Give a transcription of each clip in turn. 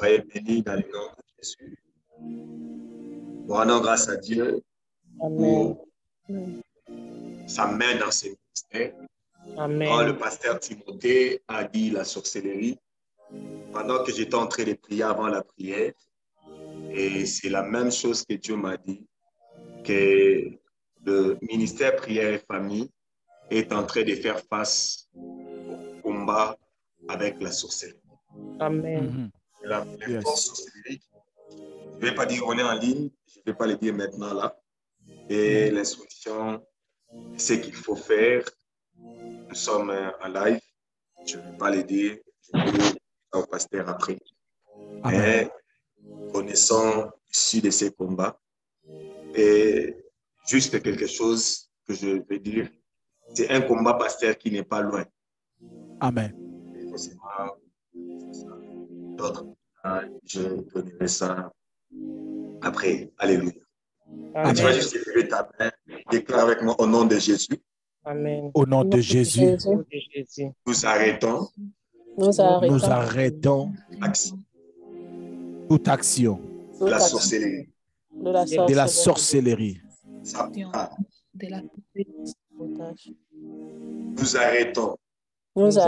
Soyez bénis dans le nom de Jésus. Nous rendons grâce à Dieu pour sa main dans ses ministères. Quand le pasteur Timothée a dit la sorcellerie, pendant que j'étais en train de prier avant la prière, et c'est la même chose que Dieu m'a dit, que le ministère prière et famille est en train de faire face au combat avec la sorcellerie. Amen. La force sorcellerie, je ne vais pas dire on est en ligne, je ne vais pas le dire maintenant là. Et l'instruction, ce qu'il faut faire, nous sommes en live, je ne vais pas le dire, je vais le dire au pasteur après. Mais connaissant l'issue de ces combats, et juste quelque chose que je vais dire, c'est un combat, pasteur, qui n'est pas loin. Amen. D'autres, je donnerai ça après. Alléluia. Et tu vas juste lever ta main, déclare avec moi au nom de Jésus. Amen. Au nom de Jésus, nous arrêtons toute action de la sorcellerie. De la sorcellerie. Nous arrêtons toute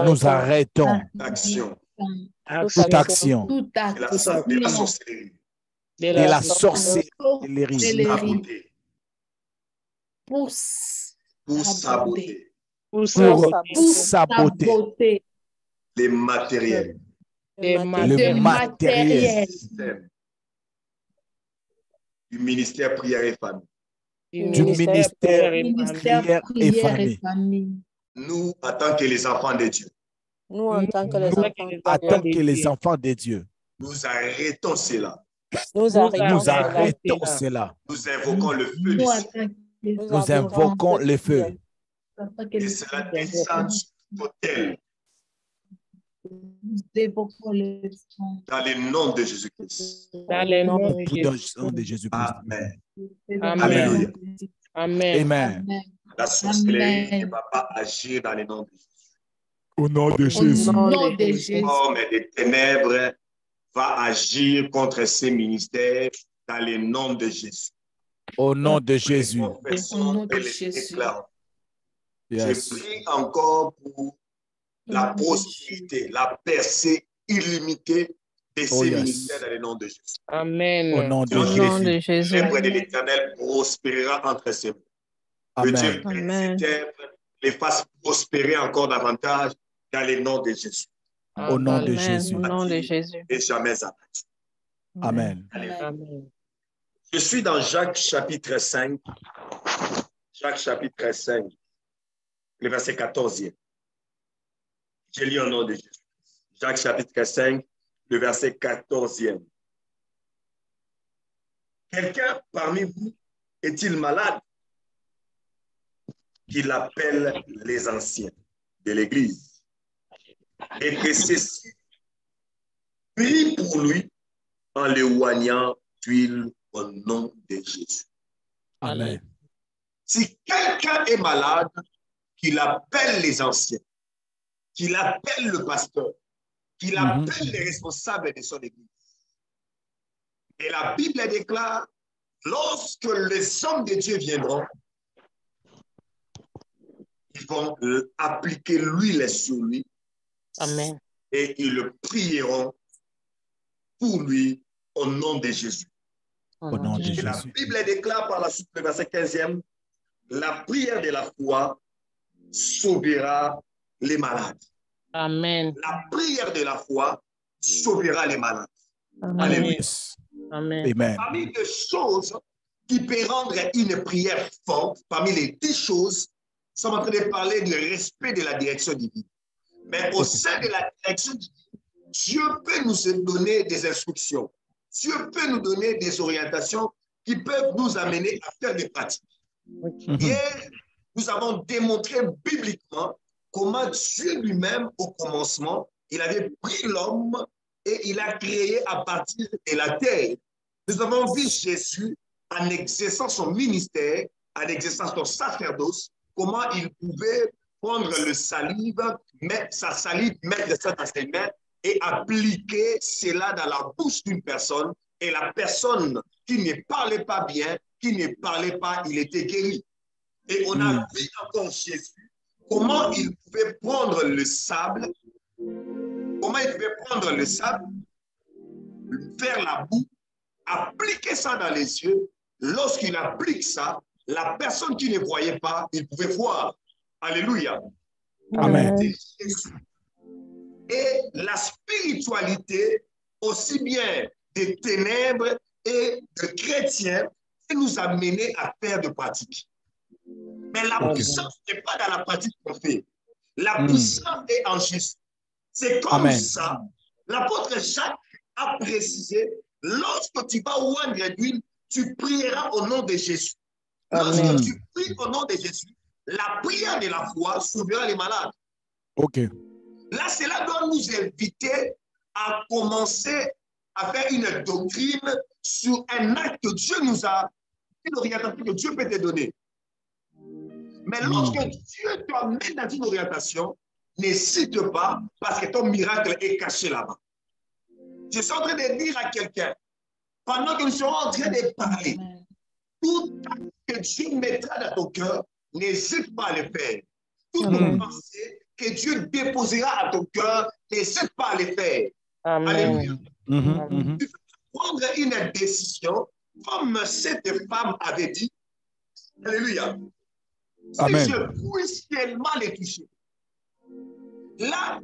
action de la sorcellerie. De la sorcellerie. Pour saboter les matériels. Le matériel du ministère prière et famille. Du ministère prière et famille. Nous, en tant que les enfants de Dieu. En tant que les enfants de Dieu. Nous arrêtons cela. Nous arrêtons cela. Nous invoquons le feu du ciel. Nous invoquons le feu. Et cela descend sur l'autel. Dans le nom de Jésus-Christ. Dans le nom de Jésus-Christ. Amen. Alléluia. Amen. La sorcellerie ne va pas agir dans le nom de Jésus. Au nom de Jésus. L'homme des ténèbres va agir contre ces ministères dans le nom de Jésus. Au nom de Jésus. Je prie encore pour la prospérité, la percée illimitée de ces ministères dans le nom de Jésus. Amen. Au nom de Jésus. L'œuvre de l'Éternel prospérera entre ses mains. Que Dieu prenne ces œuvres, les fasse prospérer encore davantage dans le nom de Jésus. Au nom de Jésus. Au nom de Jésus. Et jamais abattu. Amen. Amen. Je suis dans Jacques chapitre 5. Jacques chapitre 5, le verset 14e. Je lis au nom de Jésus. Jacques chapitre 5, le verset 14e. Quelqu'un parmi vous est-il malade? Qu'il appelle les anciens de l'Église et que ceux-ci prient pour lui en le oignant d'huile au nom de Jésus. Amen. Si quelqu'un est malade, qu'il appelle les anciens, qu'il appelle le pasteur, qu'il appelle les responsables de son Église. Et la Bible déclare, lorsque les hommes de Dieu viendront, ils vont appliquer l'huile sur lui. Amen. Et ils le prieront pour lui au nom de Jésus. Au nom de Jésus. La Bible déclare par la suite, le verset 15e, la prière de la foi sauvera les malades. Amen. La prière de la foi sauvera les malades. Amen. Alléluia. Amen. Amen. Parmi les choses qui peuvent rendre une prière forte, parmi les 10 choses, nous sommes en train de parler du respect de la direction divine. Mais au sein de la direction divine, Dieu peut nous donner des instructions. Dieu peut nous donner des orientations qui peuvent nous amener à faire des pratiques. Hier, nous avons démontré bibliquement comment Dieu lui-même, au commencement, il avait pris l'homme et il a créé à partir de la terre. Nous avons vu Jésus en exerçant son ministère, en exerçant son sacerdoce, comment il pouvait prendre le salive, mettre sa salive, mettre ça dans ses mains et appliquer cela dans la bouche d'une personne, et la personne qui ne parlait pas bien, qui ne parlait pas, il était guéri. Et on a vu encore Jésus, comment il pouvait prendre le sable, faire la boue, appliquer ça dans les yeux. Lorsqu'il applique ça, la personne qui ne voyait pas, il pouvait voir. Alléluia. Amen. Et la spiritualité, aussi bien des ténèbres et de chrétiens, qui nous a menés à faire de pratiques. Mais la puissance n'est pas dans la pratique qu'on fait. La puissance est en Jésus. C'est comme ça. L'apôtre Jacques a précisé, lorsque tu vas oindre l'huile, tu prieras au nom de Jésus. Lorsque tu pries au nom de Jésus, la prière de la foi sauvera les malades. OK. Là, cela doit nous inviter à commencer à faire une doctrine sur un acte que Dieu nous a, une orientation que Dieu peut te donner. Mais lorsque Dieu t'emmène dans une orientation, n'hésite pas parce que ton miracle est caché là-bas. Je suis en train de dire à quelqu'un, pendant que nous serons en train de parler, tout acte que Dieu mettra dans ton cœur, n'hésite pas à le faire. Toute pensée que Dieu déposera à ton cœur, n'hésite pas à le faire. Alléluia. Tu peux prendre une décision, comme cette femme avait dit. Alléluia. Si je puisse tellement les toucher. Là,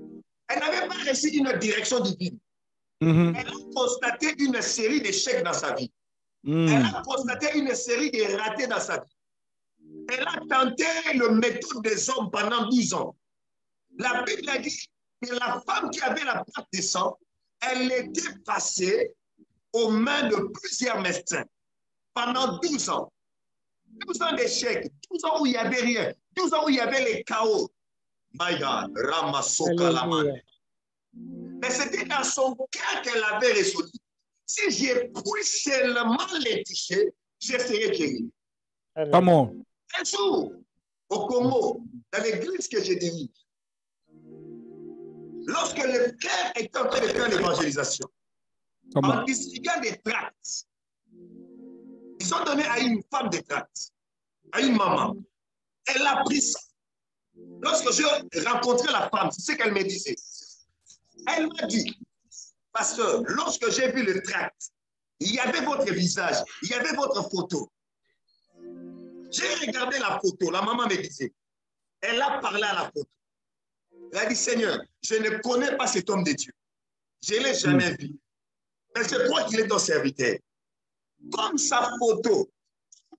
elle n'avait pas reçu une direction divine. Elle a constaté une série d'échecs dans sa vie. Elle a constaté une série de ratés dans sa vie. Elle a tenté le méthode des hommes pendant 12 ans. La Bible a dit que la femme qui avait la perte de sang, elle était passée aux mains de plusieurs médecins pendant 12 ans. 12 ans d'échecs, 12 ans où il n'y avait rien, 12 ans où il y avait les chaos. My God, Ramasoka Lamane. Mais c'était dans son cœur qu'elle avait résolu. Si j'ai pu seulement les toucher, je serai guéri. Comment? Un jour, au Congo, dans l'église que j'ai dirige, lorsque le frère était en train de faire l'évangélisation, en distribuant des tracts, ils ont donné à une femme des tracts, à une maman. Elle a pris ça. Lorsque je rencontrais la femme, c'est ce qu'elle me disait. Elle m'a dit, pasteur, lorsque j'ai vu le tract, il y avait votre visage, il y avait votre photo. J'ai regardé la photo, la maman me disait, elle a parlé à la photo. Elle a dit, Seigneur, je ne connais pas cet homme de Dieu. Je ne l'ai jamais vu. Mais je crois qu'il est ton serviteur. Comme sa photo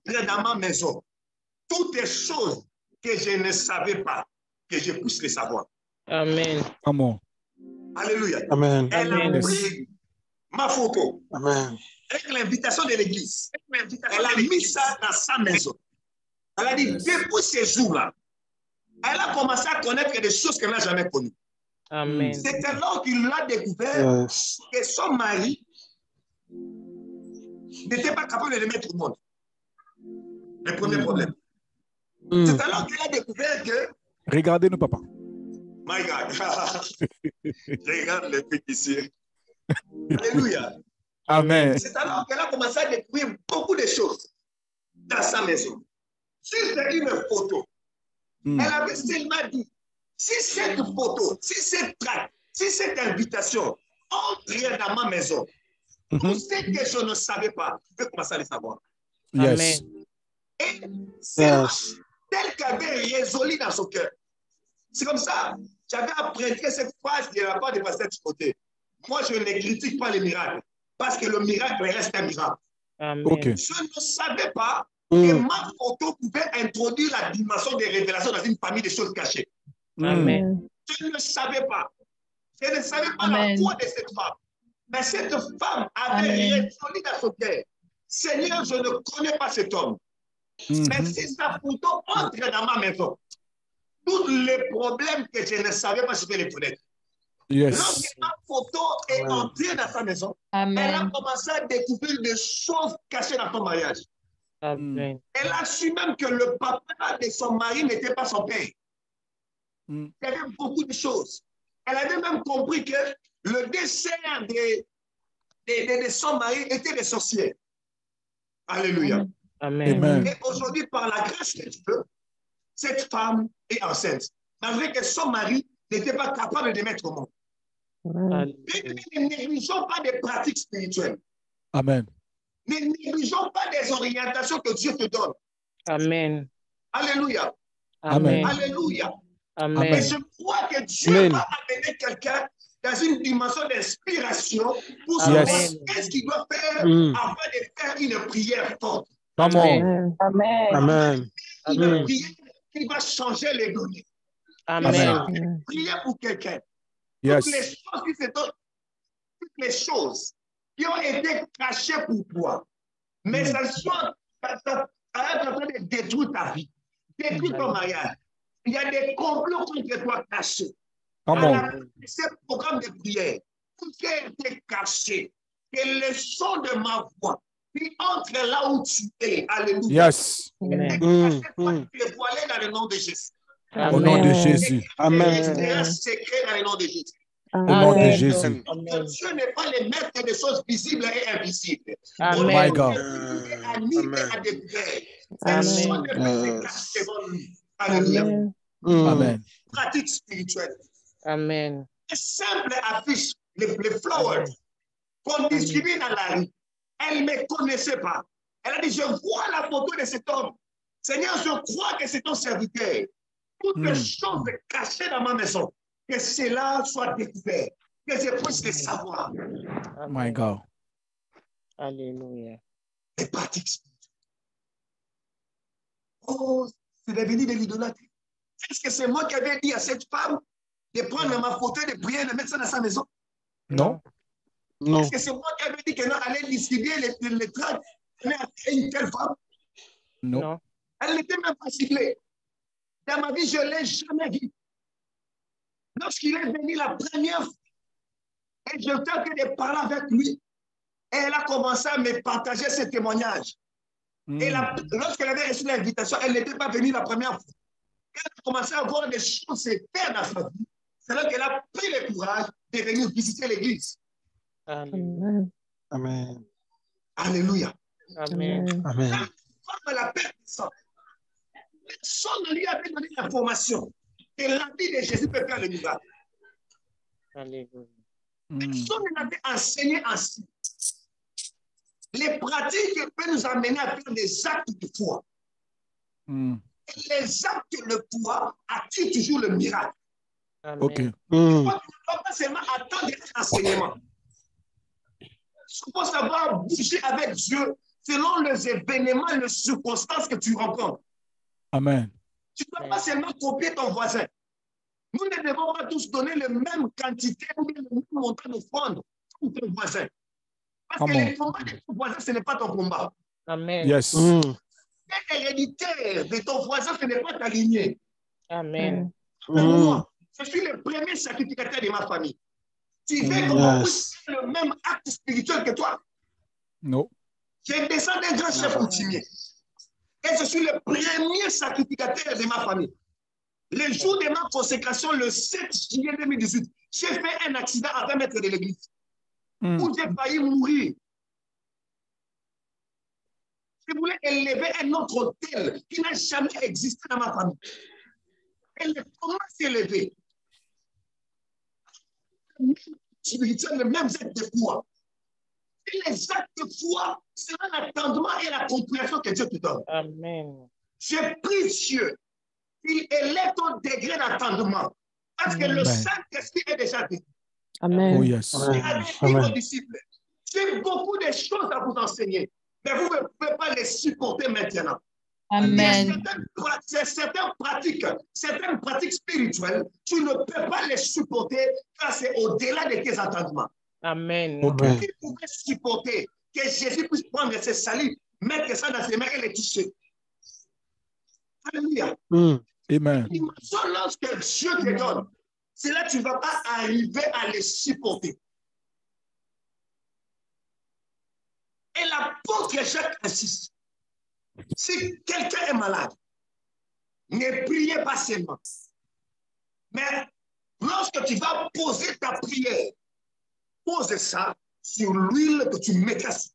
est dans ma maison, toutes les choses que je ne savais pas, que je puisse les savoir. Amen. Amen. Alléluia. Amen. Elle a pris ma photo Amen. avec l'invitation de l'église. Elle a mis ça dans sa maison. Elle a dit, depuis ces jours-là, elle a commencé à connaître des choses qu'elle n'a jamais connues. Amen. C'est alors qu'il a découvert que son mari n'était pas capable de le mettre au monde. Le premier problème. C'est alors qu'il a découvert que... Regardez-nous, papa. My God. Regarde le truc ici. Alléluia. Amen. C'est alors qu'elle a commencé à découvrir beaucoup de choses dans sa maison. Juste une photo. Elle avait seulement dit, si cette photo, si cette tract, si cette invitation entrait dans ma maison, tout ce que je ne savais pas, je peux commencer à le savoir. Yes. Et c'est tel qu'elle avait résolu dans son cœur. C'est comme ça. J'avais appris cette phrase de la part de pasteur Timothée. Moi, je ne critique pas les miracles, parce que le miracle reste un miracle. Amen. Okay. Je ne savais pas que ma photo pouvait introduire la dimension des révélations dans une famille de choses cachées. Amen. Je ne savais pas. Je ne savais pas la foi de cette femme. Mais cette femme avait résolu dans son cœur. Seigneur, je ne connais pas cet homme. Mais si sa photo entre dans ma maison, tous les problèmes que je ne savais pas, je vais les connaître. Yes. Lorsque ma photo est entrée dans sa maison, elle a commencé à découvrir des choses cachées dans son mariage. Amen. Elle a su même que le papa de son mari n'était pas son père. Il y avait beaucoup de choses. Elle avait même compris que le dessein de son mari était des sorcières. Alléluia. Amen. Et aujourd'hui, par la grâce de Dieu, cette femme est enceinte, malgré que son mari n'était pas capable de mettre au monde. Ne négligeons pas des pratiques spirituelles. Amen. Ne négligeons pas des orientations que Dieu te donne. Amen. Alléluia. Amen. Alléluia. Amen. Et je crois que Dieu va amener quelqu'un dans une dimension d'inspiration pour savoir qu'est-ce qu'il doit faire afin de faire une prière forte. Amen. Amen. Une prière qui va changer les données. Amen. Une prière pour quelqu'un. Yes. Toutes les choses qui ont été cachées pour toi, mais ça est en train de détruire ta vie, détruire ton mariage. Il y a des complots contre toi cachés. Ce programme de prière, tout ce qui a été caché, que le son de ma voix, puis entre là où tu es. Alléluia. Yes. Dévoilé dans le nom de Jésus. Au nom de Jésus. Amen. Secret dans le nom de Jésus. Au nom de Jésus. Dieu n'est pas le maître des choses visibles et invisibles. Amen. My God. Alléluia. Amen. Pratique spirituelle. Amen. Simple affiche, les flowers qu'on distribue dans la rue. Elle ne me connaissait pas. Elle a dit, je vois la photo de cet homme. Seigneur, je crois que c'est ton serviteur. Toutes les choses cachées dans ma maison, que cela soit découvert, que je puisse le savoir. My God. Alléluia. Les pratiques spirituelles. Oh, c'est devenu de l'idolâtrie. Est-ce que c'est moi qui avais dit à cette femme de prendre ma photo, de prier, de mettre ça dans sa maison? Non. Non. Est-ce que c'est moi qui avais dit qu'elle allait distribuer les tracts à une telle femme? Non. Elle n'était même pas ciblée. Dans ma vie, je ne l'ai jamais vu. Lorsqu'il est venu la première fois, et je tentais que de parler avec lui, et elle a commencé à me partager ses témoignages. Et lorsqu'elle avait reçu l'invitation, elle n'était pas venue la première fois. Elle a commencé à voir des choses se faire dans sa vie. C'est là qu'elle a pris le courage de venir visiter l'église. Amen. Amen. Alléluia. Amen. Amen. Comme la paix de sang. Personne ne lui avait donné l'information que la vie de Jésus peut faire le miracle. Alléluia. Personne ne l'avait enseigné ainsi. Les pratiques peuvent nous amener à faire des actes de foi. Et les actes de foi attirent toujours le miracle. Amen. OK. Tu ne dois pas seulement attendre l'enseignement. Tu dois savoir bouger avec Dieu selon les événements et les circonstances que tu rencontres. Amen. Tu ne dois pas seulement copier ton voisin. Nous ne devons pas tous donner la même quantité ou le même montant d'offrande pour ton voisin. Parce que le combat de ton voisin, ce n'est pas ton combat. Amen. Yes. L'héréditaire de ton voisin, ce n'est pas ta lignée. Amen. Moi, je suis le premier sacrificateur de ma famille. Tu veux qu'on puisse faire le même acte spirituel que toi? Non. Je descends d'un grand chef coutumier. Et je suis le premier sacrificateur de ma famille. Le jour de ma consécration, le 7 juillet 2018, j'ai fait un accident à 20 mètres de l'église où j'ai failli mourir. Je voulais élever un autre hôtel qui n'a jamais existé dans ma famille. Et comment s'élever? Spirituel, le même acte de foi. Et les actes de foi, c'est l'attendement et la compréhension que Dieu te donne. Amen. Je prie Dieu qu'il élève ton degré d'attendement. Parce que le Saint-Esprit est déjà dit. Amen. Oh yes. Il a dit aux disciples, j'ai beaucoup de choses à vous enseigner, mais vous ne pouvez pas les supporter maintenant. Amen. Certaines pratiques spirituelles, tu ne peux pas les supporter car c'est au-delà de tes attendements. Amen. Tu pourrais supporter que Jésus puisse prendre ses salives, mettre ça dans ses mains et les toucher. Alléluia. Amen. Lorsque Dieu te donne, c'est là que tu ne vas pas arriver à les supporter. Et l'apôtre Jacques insiste. Si quelqu'un est malade, ne priez pas seulement. Mais lorsque tu vas poser ta prière, poses ça sur l'huile que tu mettras.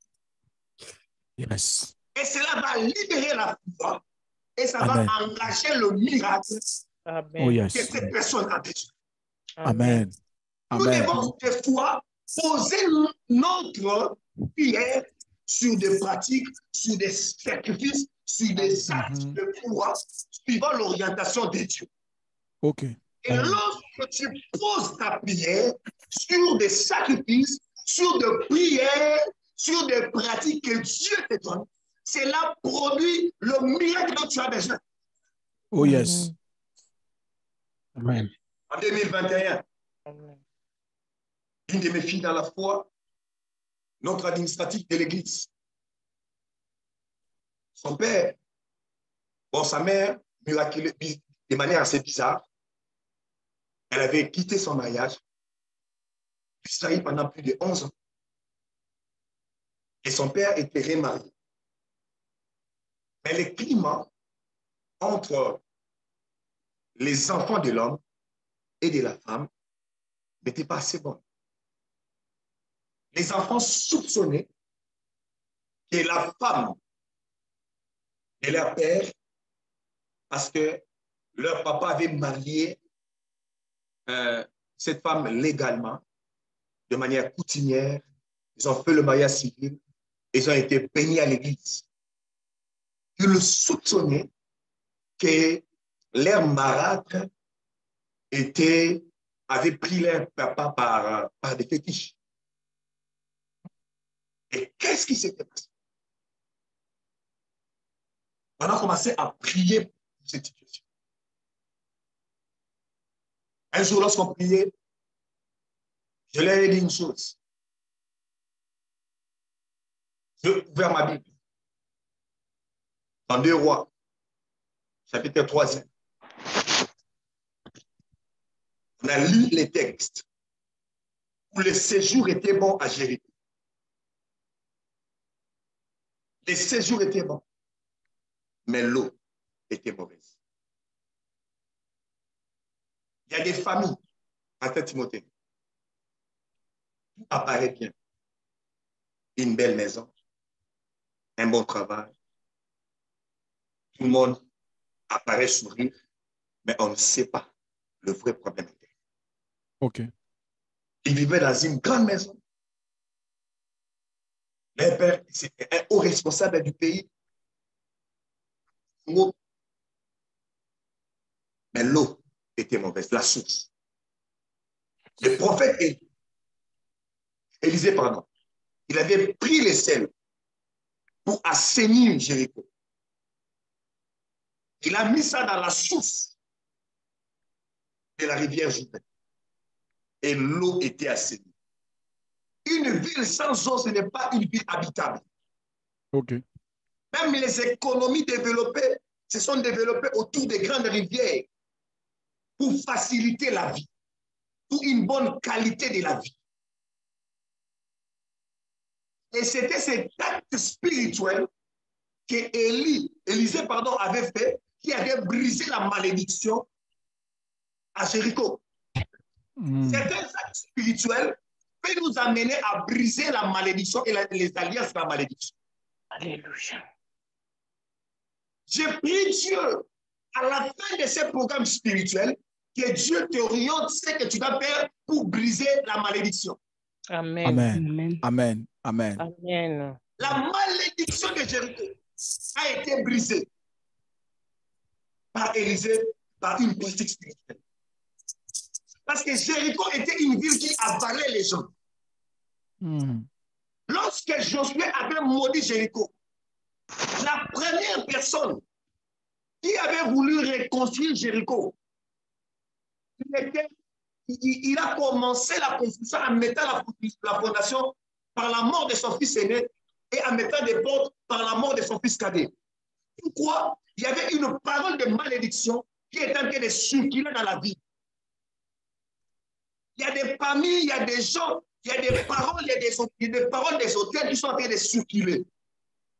Yes. Et cela va libérer la foi et ça Amen. va engager le miracle Amen. Oh que yes. cette personne a besoin. Amen. Nous Amen. devons des fois poser notre prière sur des pratiques, sur des sacrifices, sur des actes de foi, suivant l'orientation de Dieu. Ok. Et lorsque tu poses ta prière sur des sacrifices, sur des prières, sur des pratiques que Dieu te donne, cela produit le miracle dont tu as besoin. Oh yes. Amen. En 2021, Amen. une de mes filles dans la foi, notre administratif de l'église, son père, bon, sa mère, miraculeuse, de manière assez bizarre, elle avait quitté son mariage, Israël pendant plus de 11 ans. Et son père était remarié. Mais le climat entre les enfants de l'homme et de la femme n'était pas assez bon. Les enfants soupçonnaient que la femme et leur père, parce que leur papa avait marié cette femme légalement, de manière coutumière, ils ont fait le mariage civil, ils ont été bénis à l'église. Ils le soupçonnaient que leur marâtre avait pris leur papa par des fétiches. Et qu'est-ce qui s'était passé? On a commencé à prier pour cette situation. Un jour, lorsqu'on priait, je leur ai dit une chose. J'ai ouvert ma Bible. Dans 2 Rois, chapitre 3. On a lu les textes où le séjour était bon à Jéricho. Le séjour était bon, mais l'eau était mauvaise. Il y a des familles, à Timothée, tout apparaît bien. Une belle maison, un bon travail. Tout le monde apparaît sourire, mais on ne sait pas le vrai problème. Ok. Il vivait dans une grande maison. Leur père, c'était un haut responsable du pays. Mais l'eau était mauvaise, la source. Le prophète Élisée, il avait pris les sels pour assainir Jéricho. Il a mis ça dans la source de la rivière Jourdain. Et l'eau était assainie. Une ville sans eau, ce n'est pas une ville habitable. Ok. Même les économies développées se sont développées autour des grandes rivières pour faciliter la vie, pour une bonne qualité de la vie. Et c'était cet acte spirituel que Élisée avait fait, qui avait brisé la malédiction à Jéricho. Certains actes spirituels peuvent nous amener à briser la malédiction et les alliances de la malédiction. Alléluia. Je prie Dieu, à la fin de ce programme spirituel, que Dieu te oriente ce que tu dois faire pour briser la malédiction. Amen. Amen. Amen. Amen. Amen. La malédiction de Jéricho a été brisée par Élisée, par une politique spirituelle. Parce que Jéricho était une ville qui avalait les gens. Lorsque Josué avait maudit Jéricho, la première personne qui avait voulu reconstruire Jéricho, il a commencé la construction en mettant la fondation par la mort de son fils aîné et en mettant des portes par la mort de son fils cadet. Pourquoi? Il y avait une parole de malédiction qui est en train de circuler dans la vie. Il y a des familles, il y a des gens, il y a des paroles, il y a des paroles des auteurs qui sont en train de circuler.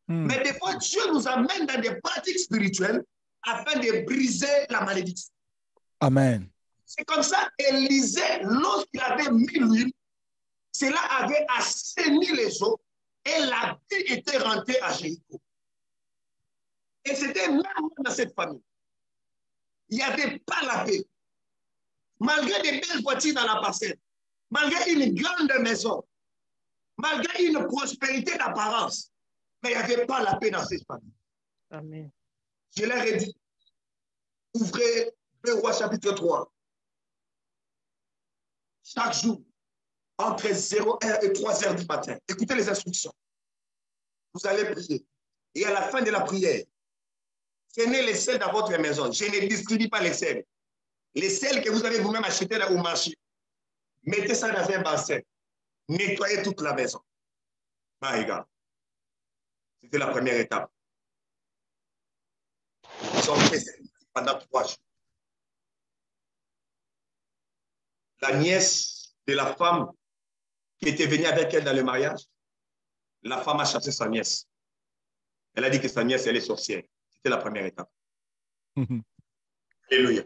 Mais des fois, Dieu nous amène dans des pratiques spirituelles afin de briser la malédiction. Amen. C'est comme ça, Élisée, lorsqu'il avait mis l'huile, Cela avait assaini les eaux et la vie était rentrée à Jéricho. Et c'était même dans cette famille. Il n'y avait pas la paix. Malgré des belles voitures dans la parcelle, malgré une grande maison, malgré une prospérité d'apparence, mais il n'y avait pas la paix dans cette famille. Amen. Je leur ai dit, ouvrez 2 Rois chapitre 3. Chaque jour, entre 0h et 3h du matin, écoutez les instructions. Vous allez prier. Et à la fin de la prière, prenez les sels dans votre maison. Je ne distribue pas les sels. Les sels que vous avez vous-même achetés au marché, mettez ça dans un bassin. Nettoyez toute la maison. My God. C'était la première étape. Ils ont fait ça pendant 3 jours. La nièce de la femme qui était venue avec elle dans le mariage, la femme a chassé sa nièce. Elle a dit que sa nièce, elle est sorcière. C'était la première étape. Alléluia.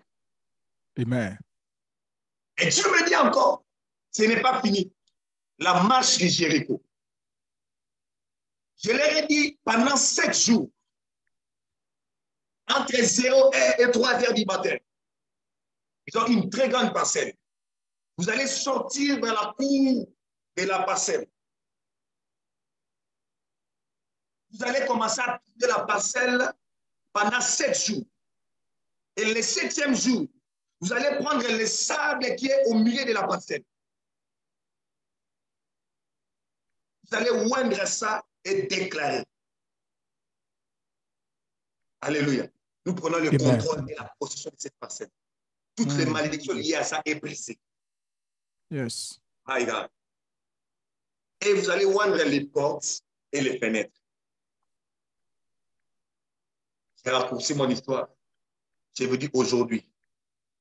Amen. Et Dieu me dit encore, ce n'est pas fini. La marche de Jéricho. Je leur ai dit pendant 7 jours, entre 0h et 3h du matin, ils ont une très grande parcelle. Vous allez sortir vers la cour de la parcelle. Vous allez commencer à quitter la parcelle pendant 7 jours. Et le 7e jour, vous allez prendre le sable qui est au milieu de la parcelle. Vous allez oindre ça et déclarer. Alléluia. Nous prenons le contrôle et la possession de cette parcelle. Toutes les malédictions liées à ça est brisées. Yes. My God. Et vous allez oindre les portes et les fenêtres. J'ai raccourci mon histoire. Je vous dis aujourd'hui,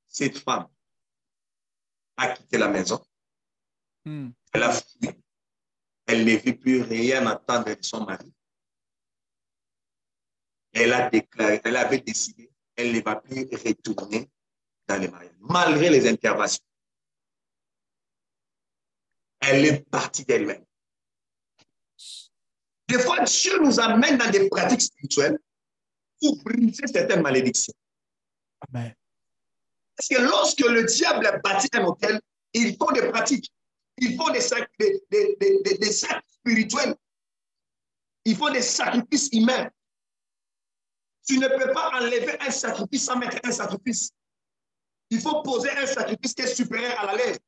cette femme a quitté la maison. Elle a fui. Elle ne veut plus rien entendre de son mari. Elle a déclaré, elle avait décidé, elle ne va plus retourner dans les mariages, malgré les interventions. Elle est partie d'elle-même. Des fois, Dieu nous amène dans des pratiques spirituelles pour briser certaines malédictions. Amen. Parce que lorsque le diable bâtit un hôtel, il faut des pratiques. Il faut des actes spirituels. Il faut des sacrifices humains. Tu ne peux pas enlever un sacrifice sans mettre un sacrifice. Il faut poser un sacrifice qui est supérieur à la lèvre.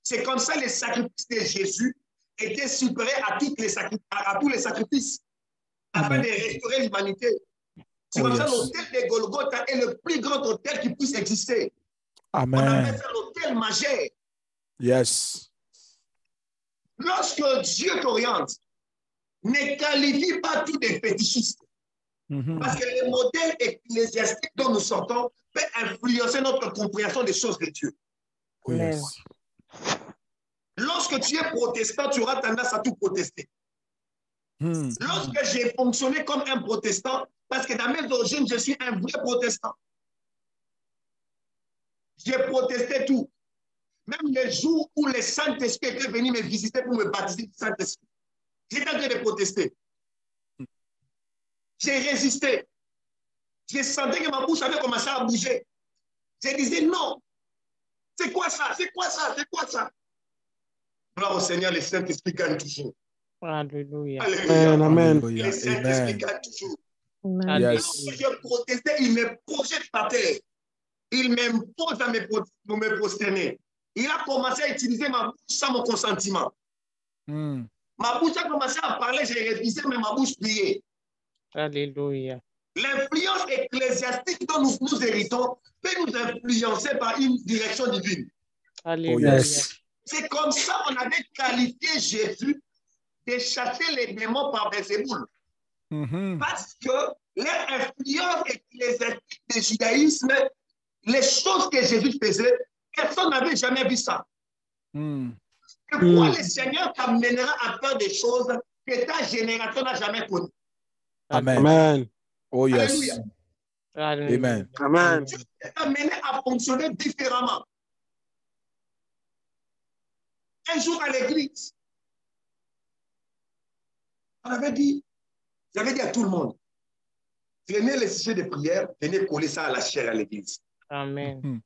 C'est comme ça les sacrifices de Jésus étaient supérieurs à tous les sacrifices, afin de restaurer l'humanité. C'est comme ça l'hôtel de Golgotha est le plus grand hôtel qui puisse exister. Amen. On appelle ça l'hôtel majeur. Yes. Lorsque Dieu t'oriente, ne qualifie pas tous des fétichistes. Parce que le modèle ecclésiastique dont nous sortons peut influencer notre compréhension des choses de Dieu. Yes. Lorsque tu es protestant, tu auras tendance à tout protester. Lorsque j'ai fonctionné comme un protestant, parce que dans mes origines, je suis un vrai protestant. J'ai protesté tout. Même le jour où le Saint-Esprit était venu me visiter pour me baptiser du Saint-Esprit, j'étais en train de protester. J'ai résisté. J'ai senti que ma bouche avait commencé à bouger. Je disais non. C'est quoi ça? C'est quoi ça? C'est quoi ça? Gloire au Seigneur, le Saint-Esprit gagne toujours. Alléluia. Alléluia. Amen. Le Saint-Esprit gagne toujours. Yes. Lorsque je protestais, il me projette par terre. Il m'impose à me prosterner. Il a commencé à utiliser ma bouche sans mon consentement. Ma bouche a commencé à parler, j'ai révisé, mais ma bouche pliait. Alléluia. L'influence ecclésiastique dont nous héritons peut nous influencer par une direction divine. Alléluia. C'est comme ça qu'on avait qualifié Jésus de chasser les démons par Belzéboul. Parce que l'influence ecclésiastique du judaïsme, les choses que Jésus faisait, personne n'avait jamais vu ça. Pourquoi le Seigneur t'amènera à faire des choses que ta génération n'a jamais connues? Amen. Amen. Oh yes. Alléluia. Amen. Amen. Dieu t'a amené à fonctionner différemment. Un jour à l'église, j'avais dit à tout le monde, prenez les sujets de prière, venez coller ça à la chair à l'église. Amen.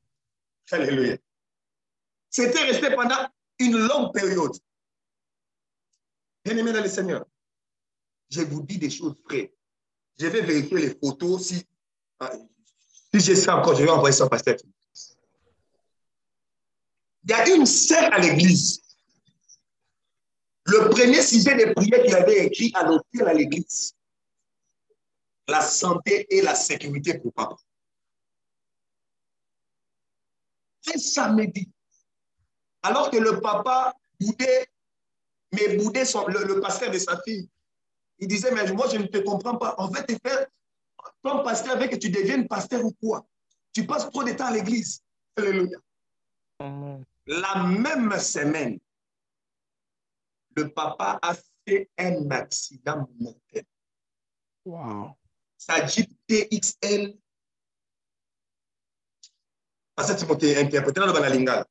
Alléluia. C'était resté pendant une longue période. Bien-aimé dans le Seigneur, je vous dis des choses vraies. Je vais vérifier les photos. Si j'ai ça encore, je vais envoyer ça au pasteur. Il y a une sœur à l'église. Le premier sujet de prière qu'il avait écrit à l'hôtel à l'église, la santé et la sécurité pour papa. Un samedi, alors que le papa boudait, mais boudait le pasteur de sa fille. Il disait, mais moi, je ne te comprends pas. En fait, ton pasteur veut que tu deviennes pasteur ou quoi? Tu passes trop de temps à l'église. Alléluia. La même semaine, le papa a fait un accident mortel. Wow. Sa Jeep TXL. Parce que tu m'as interprété dans le lingala.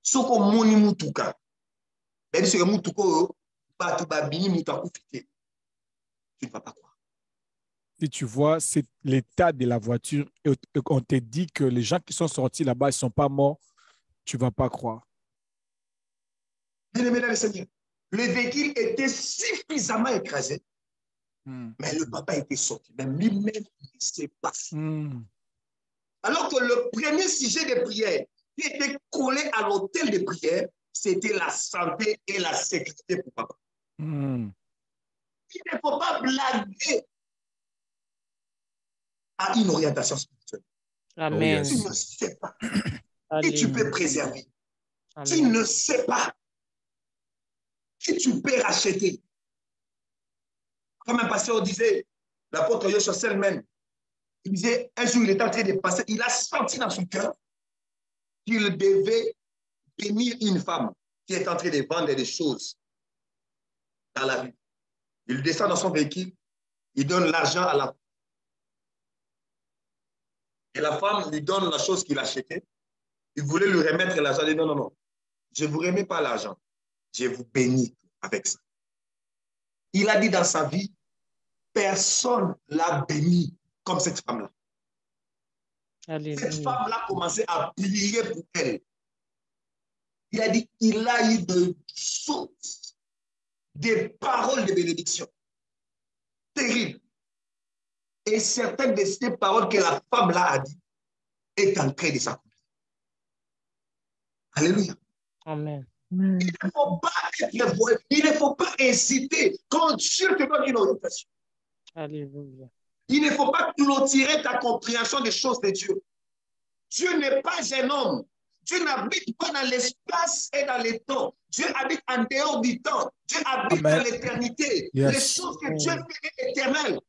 Soko moni mutuka. Mais dis que mutuka, tu ne vas pas croire. Si tu vois, c'est l'état de la voiture et on te dit que les gens qui sont sortis là-bas, ils ne sont pas morts, tu ne vas pas croire. Bien-aimé dans le Seigneur, le véhicule était suffisamment écrasé, mais le papa était sorti. Même lui-même, il ne sait pas. Alors que le premier sujet de prière qui était collé à l'hôtel de prière, c'était la santé et la sécurité pour papa. Il ne faut pas blaguer à une orientation spirituelle. Amen. Tu ne sais pas Alléluia. qui tu peux préserver. Amen. Tu ne sais pas qui tu peux racheter. Comme un pasteur disait, l'apôtre Yoshua Selman, il disait, un jour il était en train de passer, il a senti dans son cœur qu'il devait bénir une femme qui est en train de vendre des choses dans la rue. Il descend dans son véhicule, il donne l'argent à la femme. Et la femme lui donne la chose qu'il a achetée. Il voulait lui remettre l'argent. Il dit non, non, non, je ne vous remets pas l'argent. Je vous bénis avec ça. Il a dit dans sa vie, personne ne l'a béni comme cette femme-là. Cette femme-là a commencé à prier pour elle. Il a dit, il a eu de sources, des paroles de bénédiction terribles. Et certaines de ces paroles que la femme-là a dit est en train de s'accomplir. Alléluia. Amen. Il ne faut pas être voyant, il ne faut pas hésiter quand Dieu te donne une orientation. Alléluia. Il ne faut pas clôturer ta compréhension des choses de Dieu. Dieu n'est pas un homme. Dieu n'habite pas dans l'espace et dans le temps. Dieu habite en dehors du temps. Dieu habite dans l'éternité. Yes. Les choses que Dieu fait est éternelles.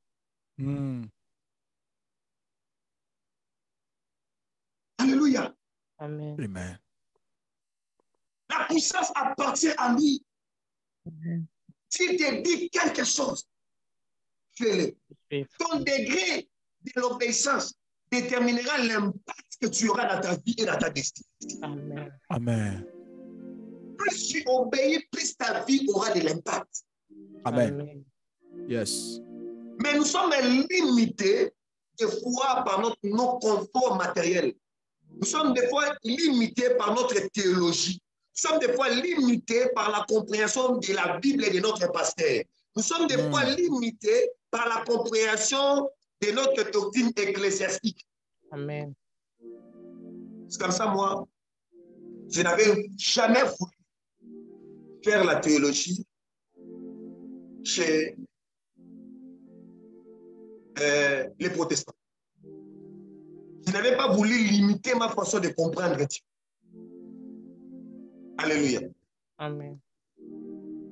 Alléluia. Amen. Amen. La puissance appartient à lui. S'il te dit quelque chose, fais-le. Ton degré de l'obéissance déterminera l'impact que tu auras dans ta vie et dans ta destinée. Amen. Amen. Plus tu obéis, plus ta vie aura de l'impact. Amen. Amen. Yes. Mais nous sommes limités des fois par nos conforts matériels. Nous sommes des fois limités par notre théologie. Nous sommes des fois limités par la compréhension de la Bible et de notre pasteur. Nous sommes des fois limités par la compréhension de notre doctrine ecclésiastique. Amen. C'est comme ça, moi, je n'avais jamais voulu faire la théologie chez les protestants. Je n'avais pas voulu limiter ma façon de comprendre Dieu. Alléluia. Amen.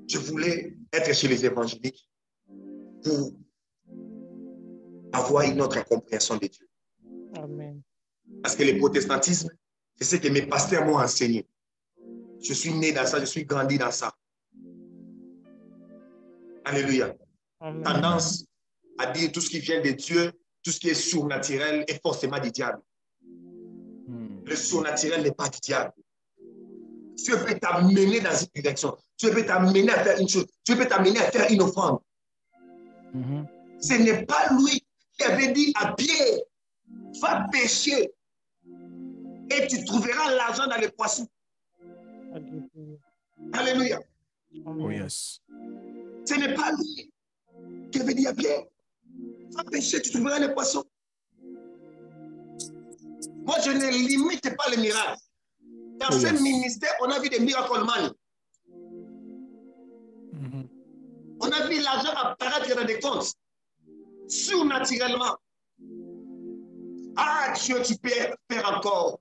Je voulais être chez les évangéliques pour avoir une autre compréhension de Dieu. Amen. Parce que le protestantisme, c'est ce que mes pasteurs m'ont enseigné. Je suis né dans ça, je suis grandi dans ça. Alléluia. Amen. Tendance à dire tout ce qui vient de Dieu, tout ce qui est surnaturel est forcément du diable. Le surnaturel n'est pas du diable. Dieu peut t'amener dans une direction. Dieu peut t'amener à faire une chose. Dieu peut t'amener à faire une offrande. Ce n'est pas lui qui avait dit à Pierre, va pêcher et tu trouveras l'argent dans les poissons. Alléluia. Oh yes. Ce n'est pas lui qui avait dit à Pierre, va pêcher, tu trouveras les poissons. Moi, je ne limite pas les miracles. Dans ce ministère, on a vu des miracles man. On a vu l'argent apparaître dans des comptes, surnaturellement. Ah, Dieu, tu peux faire encore.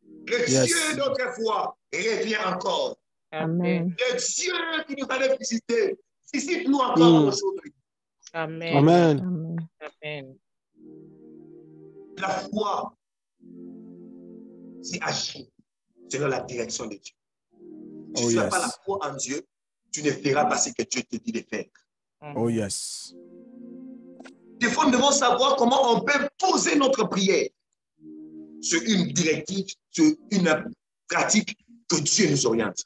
Le Dieu d'autrefois revient encore. Amen. Le Dieu qui nous avait visité, visite-nous encore aujourd'hui. Amen. Amen. Amen. La foi, c'est agir selon la direction de Dieu. Si tu n'as pas la foi en Dieu, tu ne feras pas ce que Dieu te dit de faire. Oh yes. Des fois, nous devons savoir comment on peut poser notre prière sur une directive, sur une pratique que Dieu nous oriente.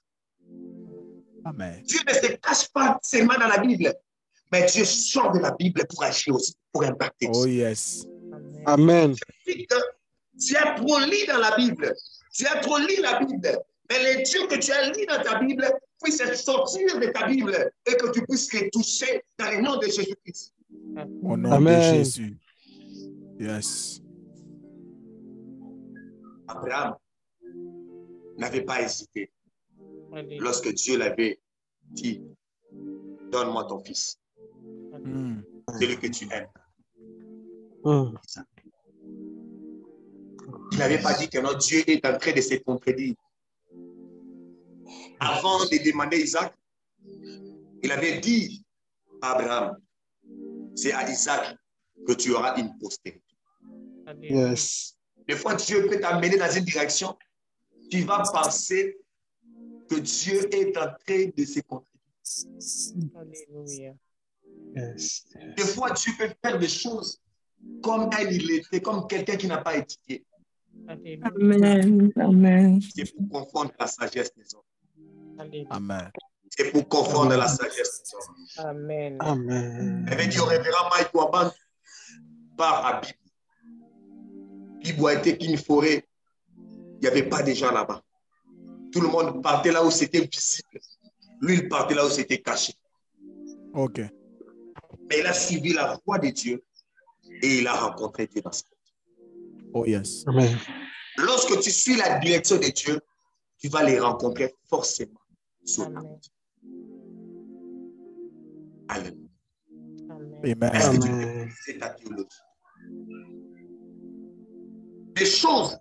Amen. Dieu ne se cache pas seulement dans la Bible, mais Dieu sort de la Bible pour agir aussi, pour impacter. Oh yes. Amen. Tu as trop lu dans la Bible. Tu as trop lu la Bible. Mais les dieux que tu as lu dans ta Bible puissent sortir de ta Bible et que tu puisses les toucher dans le nom de Jésus-Christ. Au nom Amen. de Jésus. Yes. Abraham n'avait pas hésité lorsque Dieu l'avait dit, donne-moi ton fils. Celui que tu aimes. Il n'avait pas dit que notre Dieu est en train de se contredire. Avant de demander Isaac, il avait dit à Abraham, c'est à Isaac que tu auras une postérité. Yes. Des fois, Dieu peut t'amener dans une direction, tu vas penser que Dieu est en train de se contredire. Alléluia. Yes. Des fois, Dieu peut faire des choses comme un illettré, comme quelqu'un qui n'a pas étudié. Amen. Amen. C'est pour confondre la sagesse des hommes. Amen. C'est pour confondre la sagesse des hommes. Amen. Amen. Elle avait dit au révérend Mike Waban, part à Bible. Bible a été qu'une forêt. Il n'y avait pas de gens là-bas. Tout le monde partait là où c'était visible. Lui, il partait là où c'était caché. OK. Mais il a suivi la voie de Dieu et il a rencontré Dieu dans sa vie. Oh yes. Amen. Lorsque tu suis la direction de Dieu, tu vas les rencontrer forcément sur la route. Alléluia. Amen. Est-ce que tu Amen. peux utiliser ta théologie? Des choses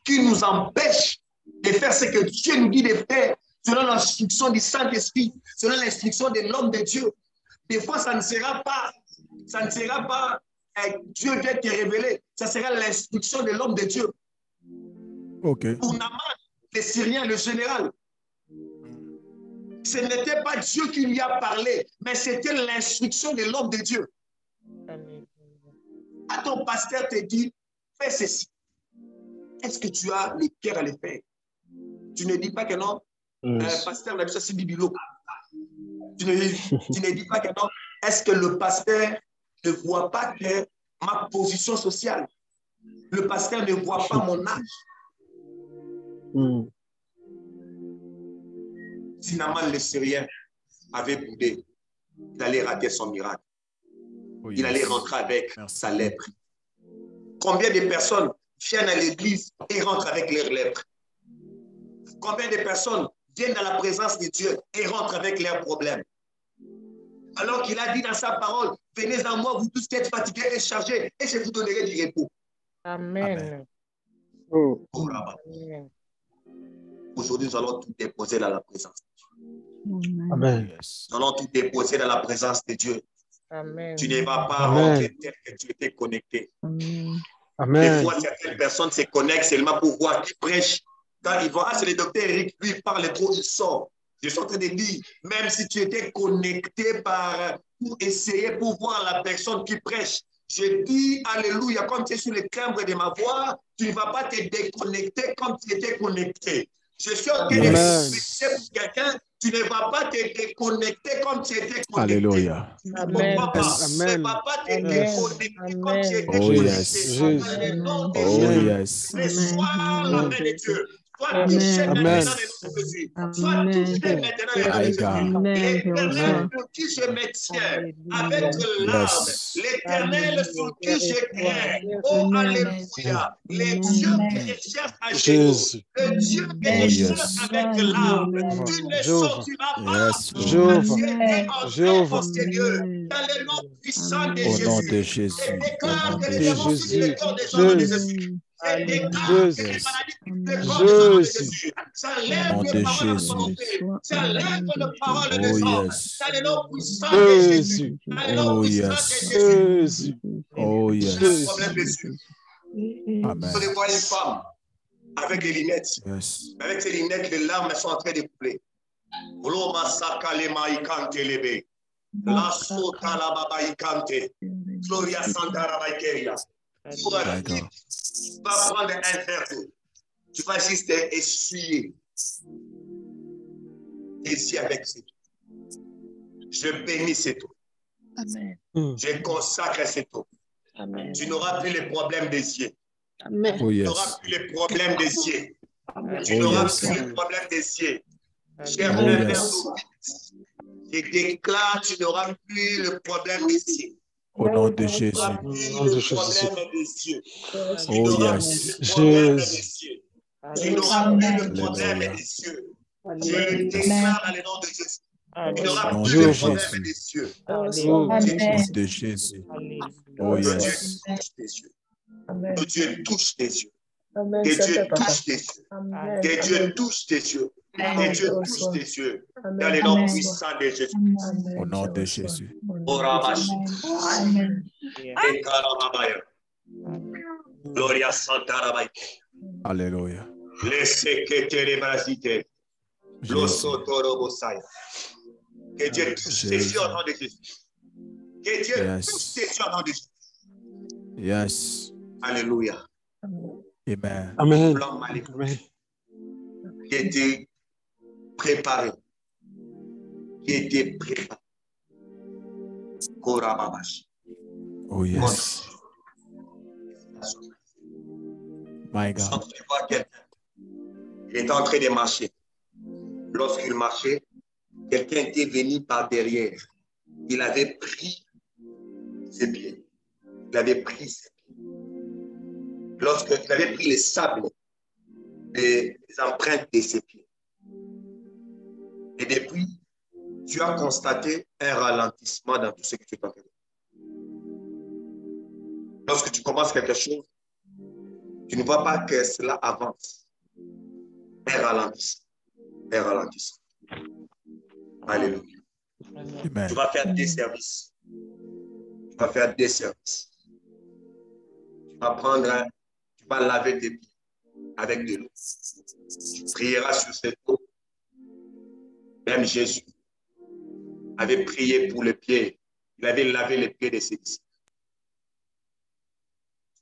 qui nous empêchent de faire ce que Dieu nous dit de faire selon l'instruction du Saint-Esprit, selon l'instruction de l'homme de Dieu. Des fois, ça ne sera pas Dieu vient te révéler, ça sera l'instruction de l'homme de Dieu. OK. Pour Naaman, le Syrien, le général, ce n'était pas Dieu qui lui a parlé, mais c'était l'instruction de l'homme de Dieu. À ton pasteur te dit, fais ceci. Est-ce que tu as le cœur à le faire? Tu ne dis pas que non. Pasteur, la c'est bibilo. Tu ne dis pas que non. Est-ce que le pasteur ne voit pas que ma position sociale? Le pasteur ne voit pas mon âge. Si Naaman le Syrien avait boudé, il allait rater son miracle. Oh, Il allait rentrer avec sa lèpre. Combien de personnes viennent à l'église et rentrent avec leurs lèpres? Combien de personnes viennent dans la présence de Dieu et rentrent avec leurs problèmes? Alors qu'il a dit dans sa parole, venez à moi, vous tous qui êtes fatigués et chargés, et je vous donnerai du repos. Amen. Oh. Amen. Aujourd'hui, nous allons tout déposer dans la présence de Dieu. Amen. Yes. Nous allons tout déposer dans la présence de Dieu. Amen. Tu ne vas pas Amen. rentrer tel que tu étais connecté. Des Amen. fois, certaines personnes se connectent seulement pour voir qui prêche. Quand ils vont, c'est le docteur Eric, lui, il parle trop, il sort. Je suis en train de dire, même si tu étais connecté pour essayer, pour voir la personne qui prêche, je dis, alléluia, comme tu es sur le timbre de ma voix, tu ne vas pas te déconnecter comme tu étais connecté. Je suis en train de prophétiser pour quelqu'un. Tu ne vas pas te déconnecter comme tu étais connecté. Alléluia. Amen. Tu ne vas pas te déconnecter comme tu étais Oh, connecté. yes. Dans le nom de Oh, Jésus. yes. Reçois la main de Dieu. Sois touché maintenant dans le nom de Jésus. Sois touché maintenant dans le nom de Jésus. L'éternel pour qui je me tiens avec larmes. Yes. L'éternel sur qui je crains. Oh, alléluia. Les dieux que je cherche à Jésus. Le Dieu que Oh, je yes. cherche avec larmes. Tu ne sortiras pas. Yes, Lord. Tu étais entré au Seigneur. Dans le nom puissant de Au nom de Jésus. Jésus. Je déclare Au nom que de les démons Jésus. quittent le corps des gens de Jésus. Je déclare que les Yes. maladies quittent le corps des gens de Jésus. Au J'enlève nom les de paroles de Jésus. volonté. J'enlève les paroles de Oh, sang. yes. Dans le nom puissant de Jésus. Dans le nom Oh, puissant yes. de Jésus. Oh, J'ai un yes. problème des yeux. Amen. Je vois une femme avec des lunettes. Yes. Avec ses lunettes, les larmes sont en train de couler. Loma sakalema ikante lebe. La sota la baba ikante. Gloria Santa Rabaikeria. Pour un My petit, God. tu vas prendre un verre d'eau. Tu vas juste essuyer. Ici avec cette eau. Je bénis cette eau. Amen. Je consacre cette eau. Amen. Tu n'auras plus les problèmes des yeux. Amen. Oh, Tu n'auras yes. plus les problèmes des yeux. Tu Oh, n'auras yes. plus les problèmes des yeux. Cher Oh, un verre yes. d'eau. Je déclare, tu n'auras plus le problème des yeux. Au nom de Tu Jésus. n'auras plus le problème des yeux. Tu Oh, n'auras yes. plus le problème des yeux. Tu Amen. n'auras plus le problème Alléluia. des yeux. Je le déclare dans le nom de Jésus. Tu Au n'auras nom plus de le problème Jésus. des yeux. Au nom de Jésus. Oh, Que Dieu yes. touche tes yeux. Que Dieu touche tes yeux. Que Dieu touche tes yeux. Que Dieu touche tes yeux. Que Dieu touche tes yeux. Dans le nom puissant de Jésus. Au nom de Jésus. Orabashi. Ekarababaya. Gloria Santa Rabai. Alléluia. Laissez que te remercie. Lo Jésus. sotoro bosaya. Que Dieu touche tes yeux au nom de Jésus. Que Dieu Yes. touche tes yeux au nom de Jésus. Yes. Alléluia. Amen. Amen. Plan maléfique Amen. qui était préparé. Qui était préparé. Korababashi. Oh, yes. My Quand God. tu vois quelqu'un, il est en train de marcher. Lorsqu'il marchait, quelqu'un était venu par derrière. Il avait pris ses pieds. Il avait pris ses pieds. Lorsqu'il avait pris les sables, les empreintes de ses pieds. Et depuis, tu as constaté un ralentissement dans tout ce que tu es en train de faire. Lorsque tu commences quelque chose, tu ne vois pas que cela avance. Un ralentissement. Un ralentissement. Alléluia. Amen. Tu vas faire des services. Tu vas faire des services. Tu vas prendre, tu vas laver tes pieds avec de l'eau. Tu prieras sur cette eau. Même Jésus avait prié pour les pieds. Il avait lavé les pieds de ses disciples.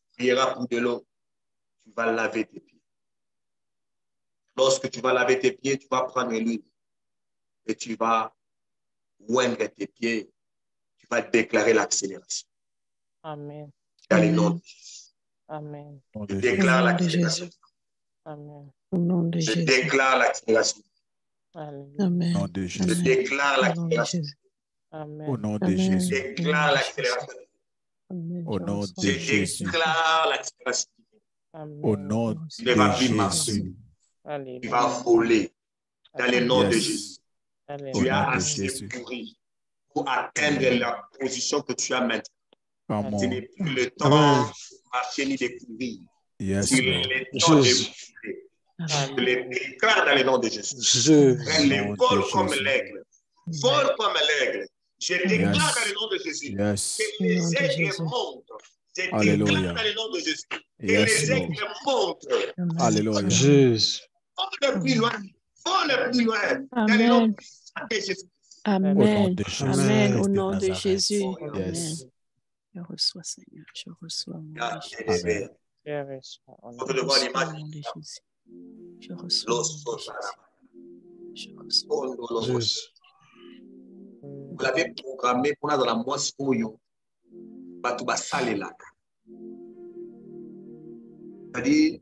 Tu prieras pour de l'eau. Tu vas laver tes pieds. Lorsque tu vas laver tes pieds, tu vas prendre l'huile et tu vas oindre tes pieds. Tu vas déclarer l'accélération. Amen. Dans le nom de Jésus. Amen. Au nom Je de Jésus. déclare Au nom de l'accélération. Jésus. Amen. Au nom de Je Jésus. déclare l'accélération. Alléluia. Amen. Au nom de Je Jésus. déclare Au nom de l'accélération. Jésus. Amen. Au nom de Amen. Je Jésus. déclare l'accélération. Amen. Au Je nom reçois. de Je Jésus. déclare l'accélération. Amen. Au nom Tu ne vas plus de marcher. Jésus. Tu Alléluia. vas voler. Dans le nom de Jésus. Yes. Au Alléluia. Tu as nom de assez Jésus. pourri pour atteindre la position que tu as maintenant. Come Ce on. n'est plus le temps Amen. de marcher ni de courir. Yes, C'est Lord. le temps de Jésus. courir. Amen. Je les déclare dans le nom de Jésus. Jésus. Prends les Nom de vols comme Jésus. l'aigle. Vole comme l'aigle. Je déclare Yes. dans le nom de Jésus Yes. que Au nom les de aigles Jésus. montent. Je déclare Alléluia. dans le nom de Jésus que Yes, les Lord. aigles montent. Amen. Alléluia. Jésus. Vole plus loin. Vole plus loin. Dans le nom Amen. de Jésus. Au nom Amen. de Jésus. Amen. Au Christ de nom de Nazareth. Jésus. Amen. Yes. Je reçois, Seigneur. Je reçois au nom de Regarde, Jésus. les Amen. aigles. Dieu reçoit au nom Faut Je te voir reçois l'image. au nom de Jésus. Je reçois. Je reçois. Jésus. Vous l'avez programmé pour dans la Moscou, Batouba Salela. C'est-à-dire,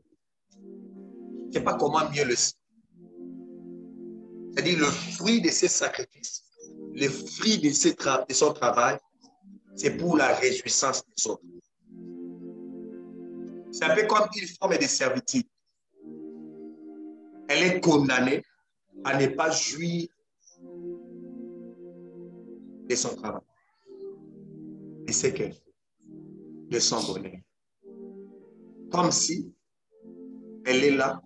je ne sais pas comment mieux le dire. C'est-à-dire, le fruit de ses sacrifices, le fruit de son travail, c'est pour la réjouissance des autres. C'est un peu comme une forme de servitude. Elle est condamnée à ne pas jouir de son travail. Et c'est qu'elle de son bonheur. Comme si elle est là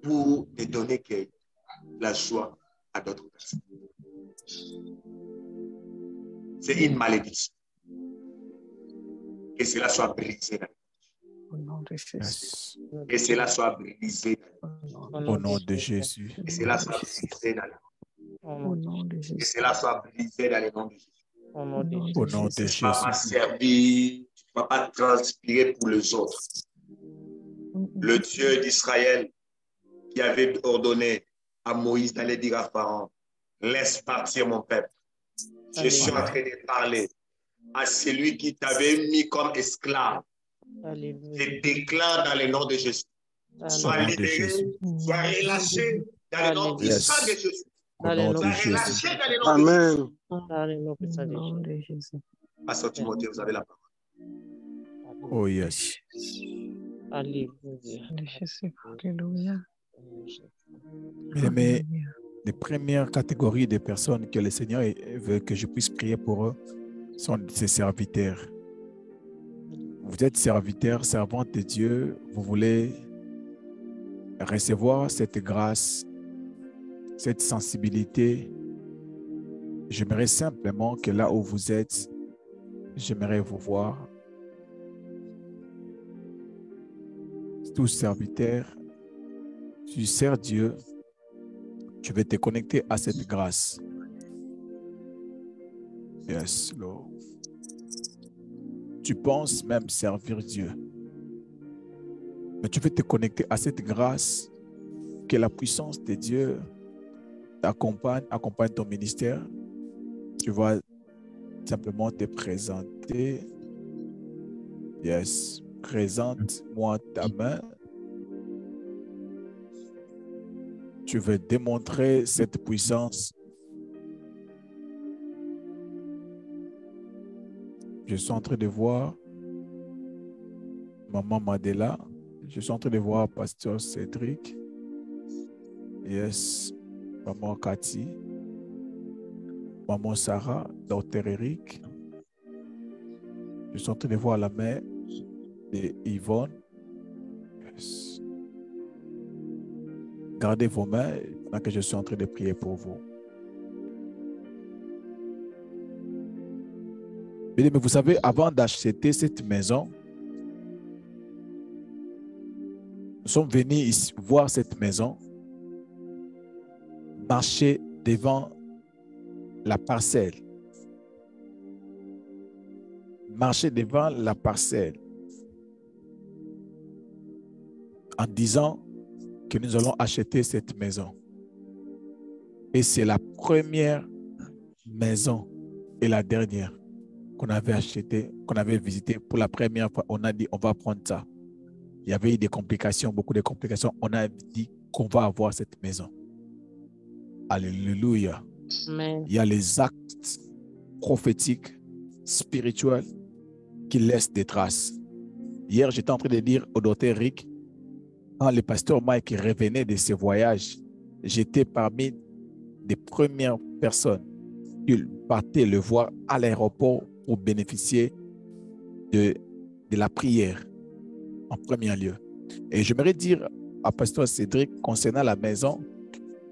pour ne donner que la joie à d'autres personnes. C'est une malédiction. Que cela soit brisé. Au nom de Jésus. Yes. Que cela soit brisé. Au nom de Jésus. Que cela soit brisé dans le Au nom de Que Jésus. cela soit brisé dans le nom de Jésus. Au nom de Au nom de Tu ne vas pas Jésus. servir, tu ne vas pas transpirer pour les autres. Le Dieu d'Israël qui avait ordonné à Moïse d'aller dire à Pharaon, laisse partir mon peuple. Je suis en train de parler à celui qui t'avait mis comme esclave. Alléluia. Je déclare dans le nom de Jésus. Sois Au nom de libéré, Jésus. sois relâché dans le nom puissant de Jésus. Au nom de Sois Jésus. relâché dans le nom de Jésus. Amen. Dans le nom puissant Au de nom Jésus. de Jésus. Pasteur Timothée, vous avez la parole. Oh yes. Alléluia. De Jésus. Alléluia. Mais Alléluia. les premières catégories de personnes que le Seigneur veut que je puisse prier pour eux sont ses serviteurs. Vous êtes serviteur, servante de Dieu, vous voulez recevoir cette grâce, cette sensibilité. J'aimerais simplement que là où vous êtes, j'aimerais vous voir. Tout serviteur, tu sers Dieu, tu veux te connecter à cette grâce. Yes, Lord. Tu penses même servir Dieu. Mais tu veux te connecter à cette grâce, que la puissance de Dieu t'accompagne, accompagne ton ministère. Tu vas simplement te présenter. Yes. Présente-moi ta main. Tu veux démontrer cette puissance. Je suis en train de voir Maman Madela. Je suis en train de voir Pasteur Cédric. Yes. Maman Cathy. Maman Sarah. Dr. Eric. Je suis en train de voir la main de Yvonne. Yes. Gardez vos mains pendant que je suis en train de prier pour vous. Mais vous savez, avant d'acheter cette maison, nous sommes venus ici voir cette maison, marcher devant la parcelle. Marcher devant la parcelle en disant que nous allons acheter cette maison. Et c'est la première maison et la dernière qu'on avait achetée, qu'on avait visitée pour la première fois. On a dit, on va prendre ça. Il y avait eu des complications, beaucoup de complications. On a dit qu'on va avoir cette maison. Alléluia. Amen. Il y a les actes prophétiques, spirituels qui laissent des traces. Hier, j'étais en train de dire au docteur Rick, quand le pasteur Mike revenait de ses voyages, j'étais parmi les premières personnes qui partaient le voir à l'aéroport pour bénéficier de la prière en premier lieu. Et j'aimerais dire à pasteur Cédric concernant la maison,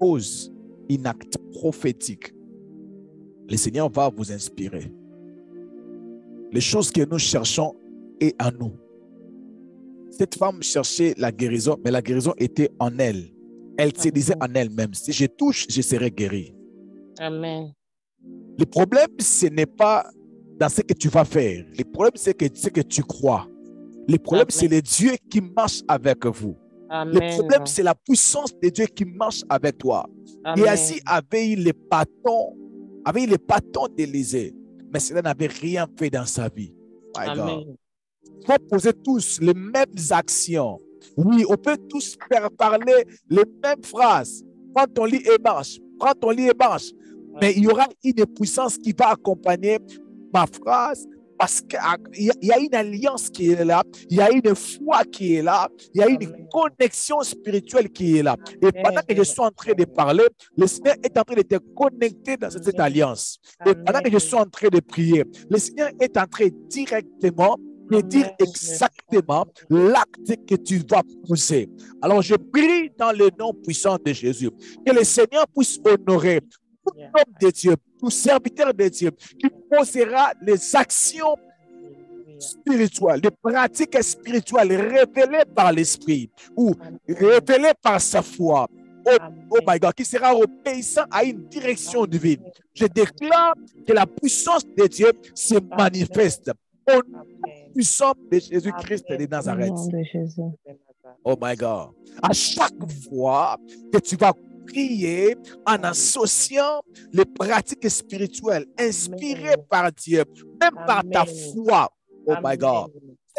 pose un acte prophétique. Le Seigneur va vous inspirer. Les choses que nous cherchons est en nous. Cette femme cherchait la guérison, mais la guérison était en elle. Elle se disait en elle-même, si je touche, je serai guéri. Amen. Le problème, ce n'est pas dans ce que tu vas faire. Le problème, c'est que tu crois. Le problème, c'est le Dieu qui marche avec vous. Le problème, c'est la puissance de Dieu qui marche avec toi. Géasi avait eu les bâtons d'Élysée, mais cela n'avait rien fait dans sa vie. My God. Vous posez tous les mêmes actions. Oui, on peut tous faire parler les mêmes phrases. Prends ton lit et marche. Prends ton lit et marche. Mais il y aura une puissance qui va accompagner ma phrase parce qu'il y a une alliance qui est là, il y a une foi qui est là, il y a une connexion spirituelle qui est là. Et pendant que je suis en train de parler, le Seigneur est en train de te connecter dans cette alliance. Et pendant que je suis en train de prier, le Seigneur est en train directement de dire exactement l'acte que tu vas poser. Alors je prie dans le nom puissant de Jésus que le Seigneur puisse honorer tout homme de Dieu, tout serviteur de Dieu qui posera les actions spirituelles, les pratiques spirituelles révélées par l'Esprit ou révélées par sa foi. Oh my God, qui sera obéissant à une direction divine. Je déclare que la puissance de Dieu se manifeste au nom puissant de Jésus-Christ de Nazareth. Oh my God. À chaque fois que tu vas prier en associant les pratiques spirituelles inspirées par Dieu, même par ta foi. Oh my God.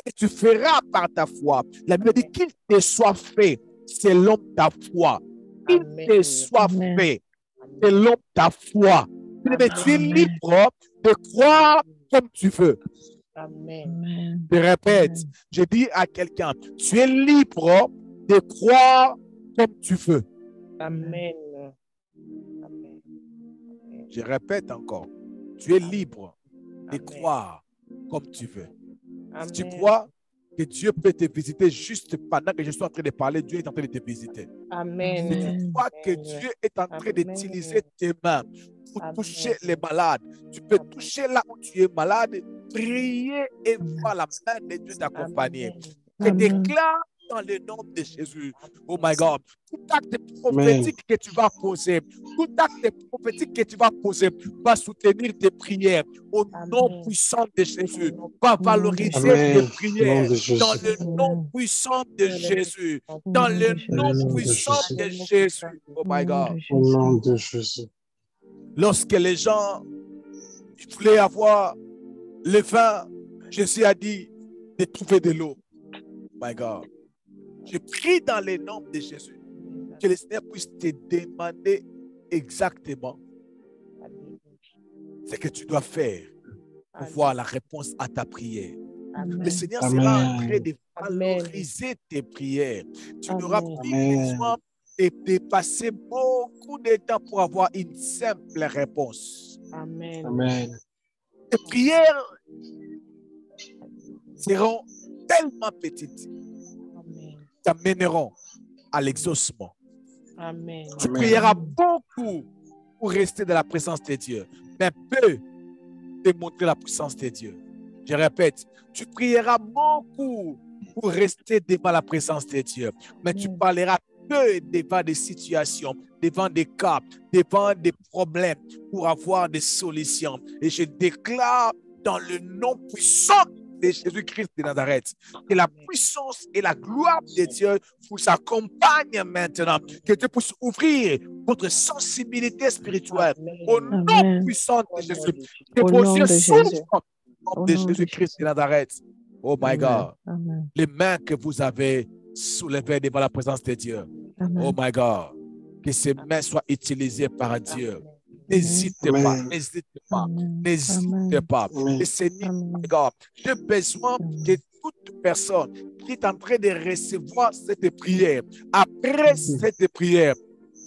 Et tu feras par ta foi. La Bible dit qu'il te soit fait selon ta foi. Qu'il te soit fait selon ta foi. Tu es libre de croire comme tu veux. Amen. Je répète, je dis à quelqu'un, tu es libre de croire comme tu veux. Amen. Je répète encore, tu es libre de croire comme tu veux. Si tu crois que Dieu peut te visiter juste pendant que je suis en train de parler, Dieu est en train de te visiter. Amen. Si tu crois que Dieu est en train d'utiliser tes mains pour toucher les malades, tu peux toucher là où tu es malade, prier et voir la main de Dieu t'accompagner. Je déclare dans le nom de Jésus, oh my God, tout acte prophétique que tu vas poser, tout acte prophétique que tu vas poser va soutenir tes prières au nom puissant de Jésus, va valoriser tes prières dans le nom puissant de Jésus, dans le nom puissant de Jésus, oh my God. Au nom de Jésus. Lorsque les gens voulaient avoir le vin, Jésus a dit de trouver de l'eau. My God. Je prie dans le nom de Jésus que le Seigneur puisse te demander exactement ce que tu dois faire pour voir la réponse à ta prière. Le Seigneur sera en train de valoriser tes prières. Tu n'auras plus besoin de passer beaucoup de temps pour avoir une simple réponse. Amen. Tes prières seront tellement petites, t'amèneront à l'exaucement. Amen. Tu prieras beaucoup pour rester dans la présence de Dieu, mais peu démontrer la puissance de Dieu. Je répète, tu prieras beaucoup pour rester devant la présence de Dieu, mais tu parleras peu devant des situations, devant des cas, devant des problèmes pour avoir des solutions. Et je déclare dans le nom puissant de Jésus-Christ de Nazareth, que la puissance et la gloire de Dieu vous accompagnent maintenant, que Dieu puisse ouvrir votre sensibilité spirituelle au nom puissant de Jésus, que vos yeux s'ouvrent au nom de Jésus-Christ de Nazareth. Oh my God, les mains que vous avez soulevées devant la présence de Dieu, oh my God, que ces mains soient utilisées par Dieu. N'hésitez pas, n'hésitez pas, n'hésitez pas. Le Seigneur, God, j'ai besoin que toute personne qui est en train de recevoir cette prière, après cette prière,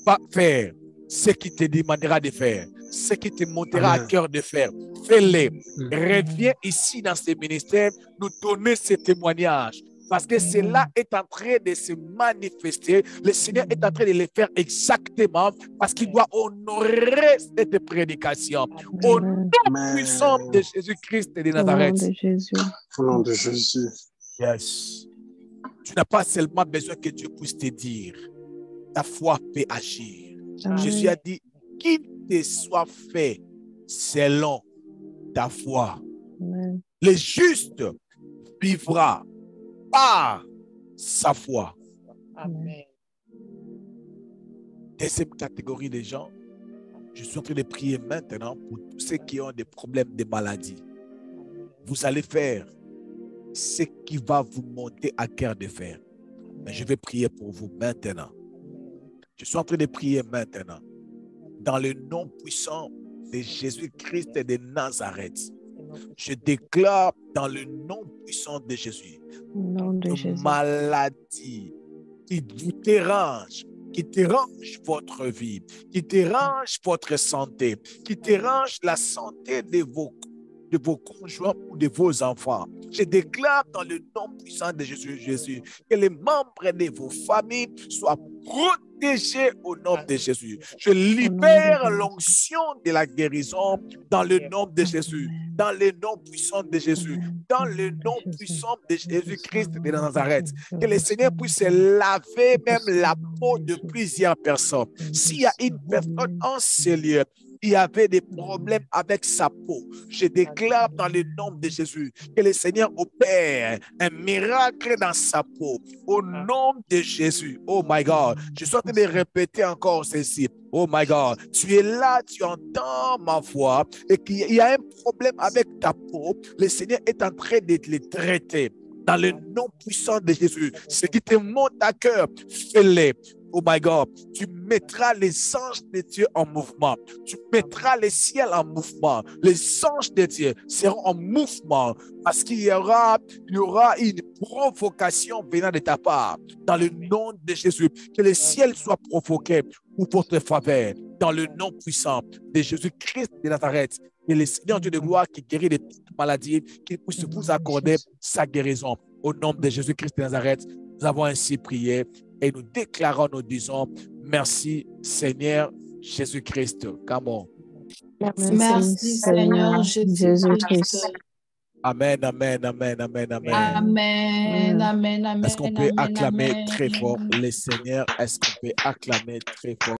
va faire ce qu'il te demandera de faire, ce qui te montera à cœur de faire. Fais-le. Reviens ici dans ce ministère, nous donner ce témoignage. Parce que cela est en train de se manifester. Le Seigneur est en train de le faire exactement parce qu'il doit honorer cette prédication. Au nom puissant de Jésus-Christ de Nazareth. Au nom de Jésus. Yes. Tu n'as pas seulement besoin que Dieu puisse te dire. Ta foi peut agir. Jésus a dit qu'il te soit fait selon ta foi. Le juste vivra par sa foi. Amen. Deuxième catégorie de gens, je suis en train de prier maintenant pour tous ceux qui ont des problèmes de maladie. Vous allez faire ce qui va vous monter à cœur de faire. Mais je vais prier pour vous maintenant. Je suis en train de prier maintenant. Dans le nom puissant de Jésus-Christ de Nazareth, je déclare dans le nom puissant de Jésus, toute maladie qui vous dérange, qui dérange votre vie, qui dérange votre santé, qui dérange la santé de vos conjoints ou de vos enfants. Je déclare dans le nom puissant de Jésus que les membres de vos familles soient protégés au nom de Jésus. Je libère l'onction de la guérison dans le nom de Jésus, dans le nom puissant de Jésus, dans le nom puissant de Jésus-Christ de Nazareth. Que le Seigneur puisse laver même la peau de plusieurs personnes. S'il y a une personne en ce lieu, il y avait des problèmes avec sa peau. Je déclare dans le nom de Jésus que le Seigneur opère un miracle dans sa peau. Au nom de Jésus. Oh my God. Je suis en train de répéter encore ceci. Oh my God. Tu es là, tu entends ma voix et qu'il y a un problème avec ta peau. Le Seigneur est en train de le traiter. Dans le nom puissant de Jésus. Ce qui te monte à cœur, fais-le. Oh my God, tu mettras les anges de Dieu en mouvement. Tu mettras le ciel en mouvement. Les anges de Dieu seront en mouvement parce qu'il y aura une provocation venant de ta part. Dans le nom de Jésus, que le ciel soit provoqué pour votre faveur. Dans le nom puissant de Jésus-Christ de Nazareth. Et le Seigneur Dieu de gloire qui guérit de toute maladie, qu'il puisse vous accorder sa guérison. Au nom de Jésus-Christ de Nazareth, nous avons ainsi prié. Et nous déclarons, nous disons, merci Seigneur Jésus-Christ. Come on. Merci Seigneur Jésus-Christ. Amen, amen, amen, amen, amen. Amen, amen, amen. Est-ce qu'on peut acclamer très fort le Seigneur? Est-ce qu'on peut acclamer très fort?